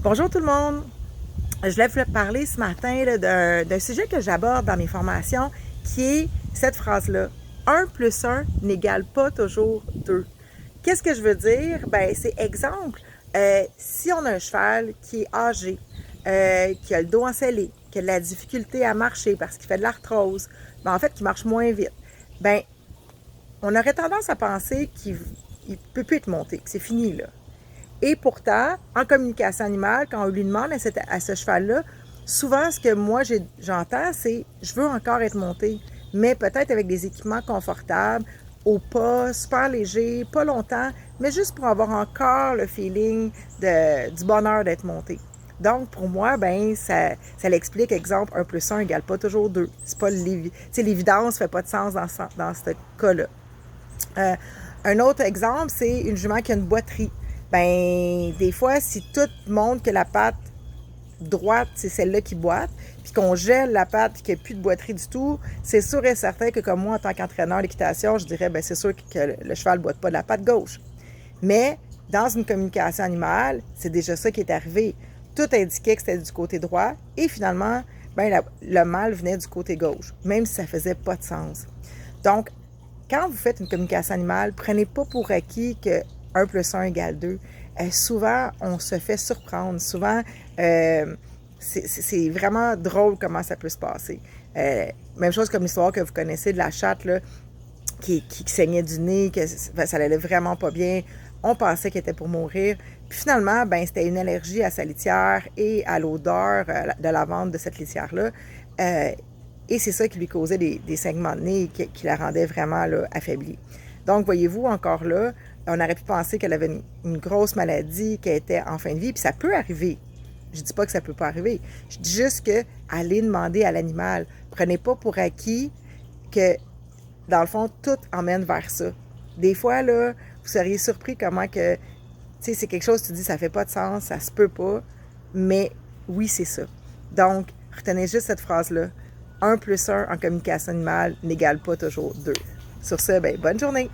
Bonjour tout le monde! Je voulais vous parler ce matin d'un sujet que j'aborde dans mes formations qui est cette phrase-là. 1 plus 1 n'égale pas toujours 2. Qu'est-ce que je veux dire? Ben, c'est exemple, si on a un cheval qui est âgé, qui a le dos ensellé, qui a de la difficulté à marcher parce qu'il fait de l'arthrose, ben, en fait, qui marche moins vite, ben, on aurait tendance à penser qu'il ne peut plus être monté, que c'est fini là. Et pourtant, en communication animale, quand on lui demande à ce cheval-là, souvent ce que moi j'entends, c'est « je veux encore être monté », mais peut-être avec des équipements confortables, au pas, super léger, pas longtemps, mais juste pour avoir encore le feeling du bonheur d'être monté. Donc, pour moi, ben ça l'explique, exemple, 1 plus 1 égale pas toujours 2. C'est pas l'évidence ne fait pas de sens dans ce cas-là. Un autre exemple, c'est une jument qui a une boiterie. Ben, des fois, si tout montre que la patte droite, c'est celle-là qui boite, puis qu'on gèle la patte puis qu'il n'y a plus de boiterie du tout, c'est sûr et certain que comme moi, en tant qu'entraîneur d'équitation, je dirais, ben c'est sûr que le cheval ne boite pas de la patte gauche. Mais dans une communication animale, c'est déjà ça qui est arrivé. Tout indiquait que c'était du côté droit et finalement, ben, le mâle venait du côté gauche, même si ça ne faisait pas de sens. Donc, quand vous faites une communication animale, prenez pas pour acquis que 1 plus 1 égale 2. Souvent, on se fait surprendre. Souvent, c'est vraiment drôle comment ça peut se passer. Même chose comme l'histoire que vous connaissez de la chatte là, qui saignait du nez, que ça allait vraiment pas bien. On pensait qu'elle était pour mourir. Puis finalement, ben, c'était une allergie à sa litière et à l'odeur de la vente de cette litière-là. Et c'est ça qui lui causait des saignements de nez qui la rendait vraiment là, affaiblie. Donc, voyez-vous, encore là, on aurait pu penser qu'elle avait une grosse maladie, qu'elle était en fin de vie, puis ça peut arriver. Je ne dis pas que ça ne peut pas arriver. Je dis juste que allez demander à l'animal. Prenez pas pour acquis que, dans le fond, tout emmène vers ça. Des fois, là, vous seriez surpris comment que, tu sais, c'est quelque chose, tu dis, ça fait pas de sens, ça se peut pas, mais oui, c'est ça. Donc, retenez juste cette phrase-là. 1 plus 1 en communication animale n'égale pas toujours 2. Sur ce, ben, bonne journée!